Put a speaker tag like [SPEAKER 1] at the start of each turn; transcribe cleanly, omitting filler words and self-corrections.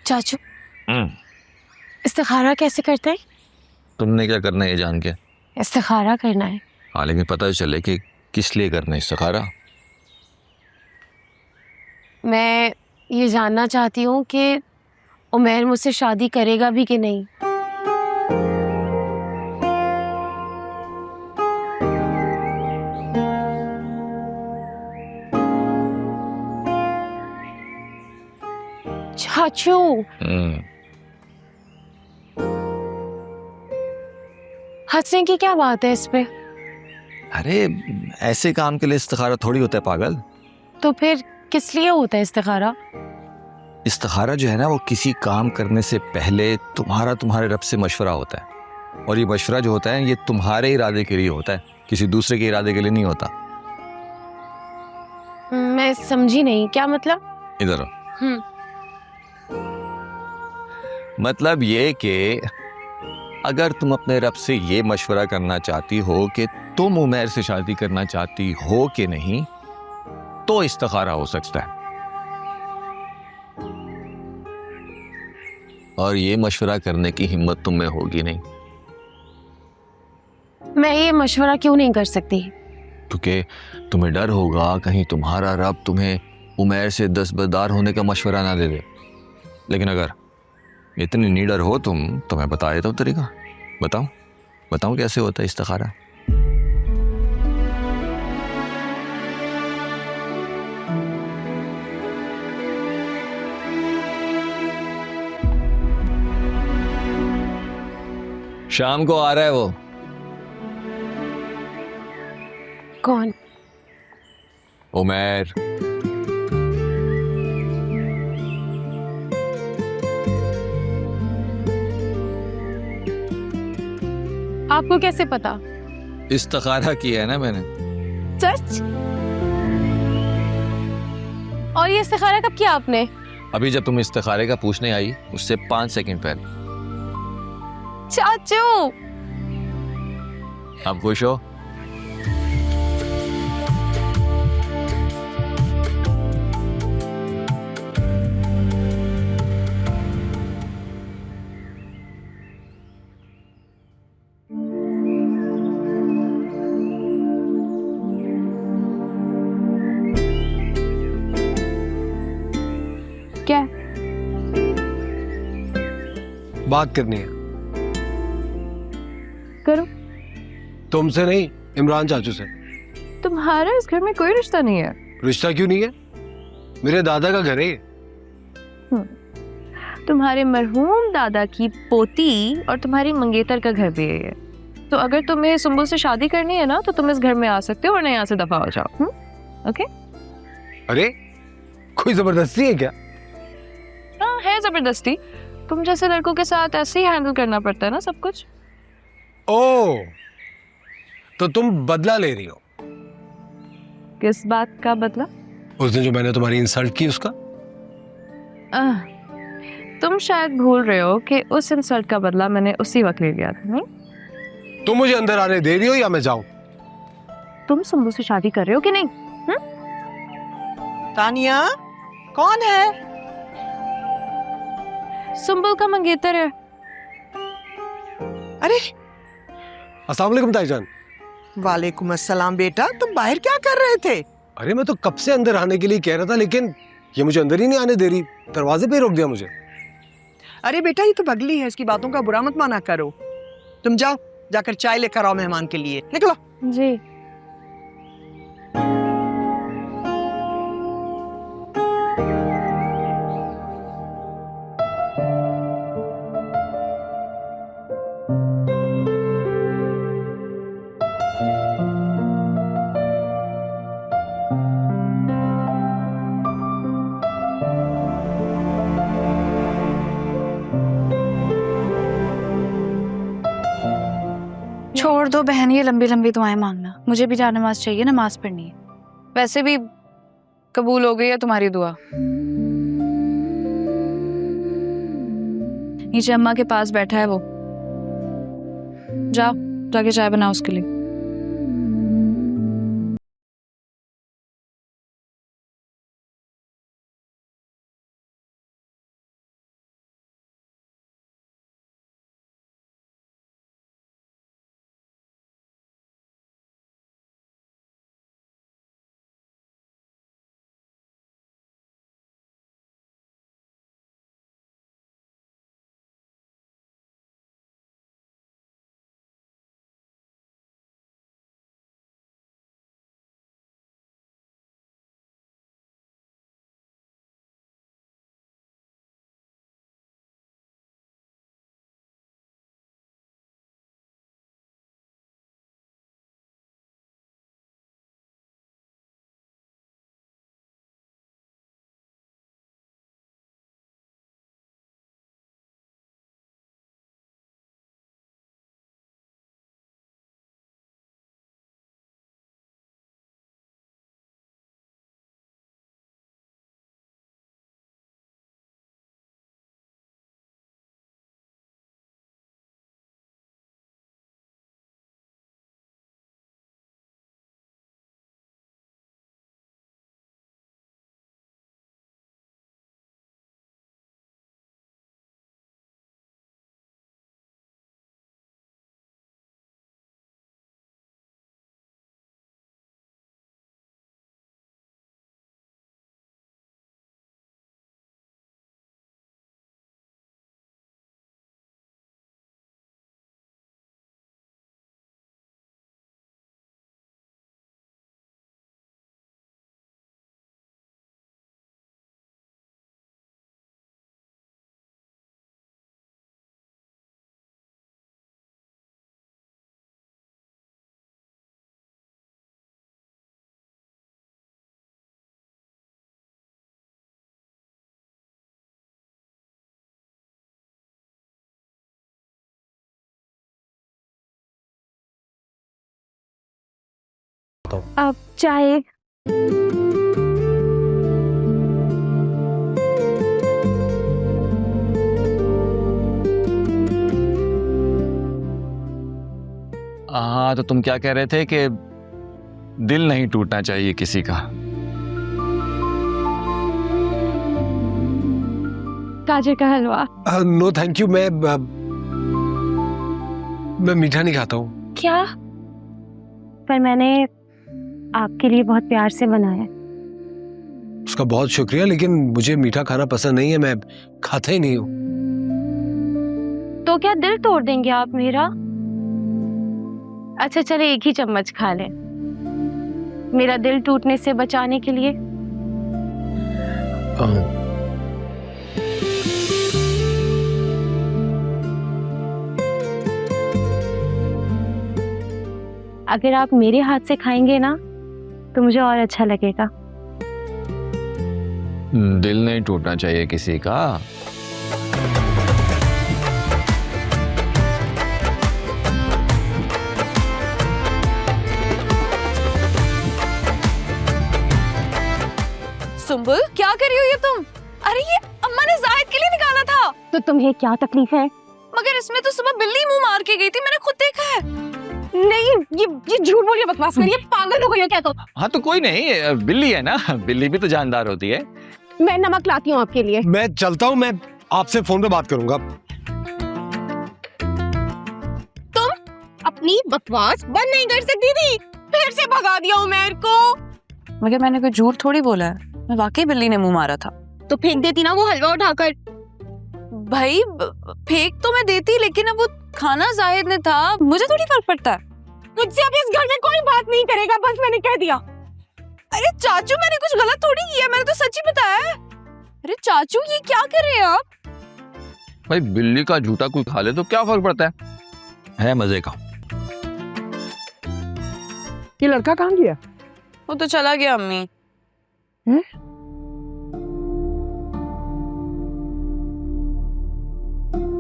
[SPEAKER 1] चाचू
[SPEAKER 2] हम्म,
[SPEAKER 1] इस्तिखारा कैसे करते हैं?
[SPEAKER 2] तुमने क्या करना है ये जान के?
[SPEAKER 1] इस्तिखारा करना है।
[SPEAKER 2] हाँ, लेकिन पता चले कि किस लिए करना है इस्तिखारा।
[SPEAKER 1] मैं ये जानना चाहती हूँ कि उमैर मुझसे शादी करेगा भी कि नहीं। चाचू
[SPEAKER 2] हम्म,
[SPEAKER 1] हंसने की क्या बात है इस पे?
[SPEAKER 2] अरे ऐसे काम के लिए इस्तिखारा थोड़ी होता है पागल।
[SPEAKER 1] तो फिर किस लिए होता है इस्तिखारा?
[SPEAKER 2] इस्तिखारा जो है ना, वो किसी काम करने से पहले तुम्हारे रब से मशवरा होता है। और ये मशवरा जो होता है ये तुम्हारे इरादे के लिए होता है, किसी दूसरे के इरादे के लिए नहीं होता।
[SPEAKER 1] मैं समझी नहीं, क्या मतलब?
[SPEAKER 2] इधर आओ।
[SPEAKER 1] हम्म।
[SPEAKER 2] मतलब ये कि अगर तुम अपने रब से ये मशवरा करना चाहती हो कि तुम उमैर से शादी करना चाहती हो कि नहीं, तो इस्तिखारा हो सकता है। और ये मशवरा करने की हिम्मत तुम में होगी नहीं,
[SPEAKER 1] मैं ये मशवरा क्यों नहीं कर सकती?
[SPEAKER 2] क्योंकि तुम्हें डर होगा कहीं तुम्हारा रब तुम्हें उमैर से दस्तबरदार होने का मशवरा ना दे दे। लेकिन अगर इतनी नीडर हो तुम, तो मैं बता देता हूँ तरीका। बताऊं बताऊं कैसे होता है इस्तिखारा? शाम को आ रहा है वो।
[SPEAKER 1] कौन?
[SPEAKER 2] उमैर।
[SPEAKER 1] आपको कैसे पता?
[SPEAKER 2] इस्तिखारा किया है ना मैंने।
[SPEAKER 1] सच? और ये इस्तिखारा कब किया आपने?
[SPEAKER 2] अभी जब तुम इस्तिखारे का पूछने आई उससे 5 सेकंड पहले।
[SPEAKER 1] चाचू
[SPEAKER 2] अब खुश हो?
[SPEAKER 1] क्या?
[SPEAKER 3] बात करनी है।
[SPEAKER 1] करो।
[SPEAKER 3] तुमसे नहीं, इमरान चाचू से।
[SPEAKER 1] तुम्हारा इस घर में कोई रिश्ता नहीं है।
[SPEAKER 3] रिश्ता क्यों नहीं है? मेरे दादा का घर है ये।
[SPEAKER 4] तुम्हारे मरहूम दादा की पोती और तुम्हारी मंगेतर का घर भी है ये। तो अगर तुम्हें सुंबुल से शादी करनी है ना, तो तुम इस घर में आ सकते हो, वरना यहाँ से दफा हो जाओ। ओके?
[SPEAKER 3] अरे कोई जबरदस्ती है क्या?
[SPEAKER 4] हाँ, है जबरदस्ती। तुम जैसे लड़कों के साथ ऐसे ही हैंडल करना पड़ता है ना सब कुछ।
[SPEAKER 3] ओ, तो तुम बदला ले रही हो?
[SPEAKER 4] किस बात का बदला?
[SPEAKER 3] उस दिन जो मैंने तुम्हारी इंसल्ट की उसका।
[SPEAKER 4] तुम शायद भूल रहे हो कि उस इंसल्ट का बदला मैंने उसी वक्त ले लिया था। नहीं?
[SPEAKER 3] तुम मुझे अंदर आने दे रही हो या मैं जाऊं?
[SPEAKER 4] तुम सुंबुल से शादी कर रहे हो कि नहीं?
[SPEAKER 5] तानिया, कौन है?
[SPEAKER 4] सुंबुल का मंगेतर है।
[SPEAKER 5] अरे
[SPEAKER 3] अस्सलाम वालेकुम ताईजान।
[SPEAKER 5] वालेकुम अस्सलाम बेटा, तुम बाहर क्या कर रहे थे?
[SPEAKER 3] अरे मैं तो कब से अंदर आने के लिए कह रहा था, लेकिन ये मुझे अंदर ही नहीं आने दे रही। दरवाजे पे रोक दिया मुझे।
[SPEAKER 5] अरे बेटा, ये तो बगली है, इसकी बातों का बुरा मत माना करो। तुम जाओ, जाकर चाय लेकर आओ मेहमान के लिए। निकलो।
[SPEAKER 4] जी।
[SPEAKER 6] छोड़ दो बहन ये लंबी लंबी दुआएं मांगना, मुझे भी जान नमाज चाहिए, नमाज पढ़नी है। वैसे भी कबूल हो गई है तुम्हारी दुआ। नीचे अम्मा के पास बैठा है वो, जाओ जाके चाय बनाओ उसके लिए।
[SPEAKER 1] अब चाय।
[SPEAKER 2] हाँ, तो तुम क्या कह रहे थे कि दिल नहीं टूटना चाहिए किसी का।
[SPEAKER 1] गाजर का हलवा।
[SPEAKER 3] नो थैंक यू, मैं मीठा नहीं खाता हूँ।
[SPEAKER 1] क्या? पर मैंने आपके लिए बहुत प्यार से बनाया है।
[SPEAKER 3] उसका बहुत शुक्रिया, लेकिन मुझे मीठा खाना पसंद नहीं है, मैं खाता ही नहीं हूँ।
[SPEAKER 1] तो क्या दिल तोड़ देंगे आप मेरा? अच्छा चले, एक ही चम्मच खा लें, मेरा दिल टूटने से बचाने के लिए। अगर आप मेरे हाथ से खाएंगे ना तो मुझे और अच्छा लगेगा।
[SPEAKER 2] दिल नहीं टूटना चाहिए किसी का।
[SPEAKER 6] सुंबुल, क्या कर रही हो ये तुम? अरे ये अम्मा ने जाहिद के लिए निकाला था।
[SPEAKER 1] तो तुम्हें क्या तकलीफ है?
[SPEAKER 6] मगर इसमें तो सुबह बिल्ली मुंह मार के गई थी, मैंने खुद देखा है।
[SPEAKER 1] नहीं, ये झूठ बोल के बकवास करिए, पागल हो गई हो क्या तुम?
[SPEAKER 2] हाँ तो कोई नहीं, बिल्ली है ना, बिल्ली भी तो जानदार होती है।
[SPEAKER 1] मैं नमक लाती हूँ आपके लिए।
[SPEAKER 3] मैं चलता हूँ, मैं आपसे फोन पे बात करूंगा।
[SPEAKER 1] अपनी बकवास बंद नहीं कर सकती थी, फिर से भगा दिया उमैर को।
[SPEAKER 6] मगर मैंने कोई झूठ थोड़ी बोला है, मैं वाकई बिल्ली ने मुंह मारा था।
[SPEAKER 1] तो फेंक देती ना वो हलवा उठाकर।
[SPEAKER 6] भाई फेंक तो मैं देती, लेकिन अब वो खाना जाहिद ने था, मुझे थोड़ी फर्क पड़ता है।
[SPEAKER 1] मुझसे अब इस घर में कोई बात नहीं करेगा, बस मैंने कह दिया।
[SPEAKER 6] अरे चाचू, मैंने कुछ गलत थोड़ी किया, मैंने तो सच ही बताया है। अरे चाचू, ये क्या कर रहे हैं आप?
[SPEAKER 2] भाई बिल्ली का झूठा कोई खा ले तो क्या फर्क पड़ता है मजे का।
[SPEAKER 5] ये लड़का कहाँ गया?
[SPEAKER 6] वो तो चला गया अम्मी।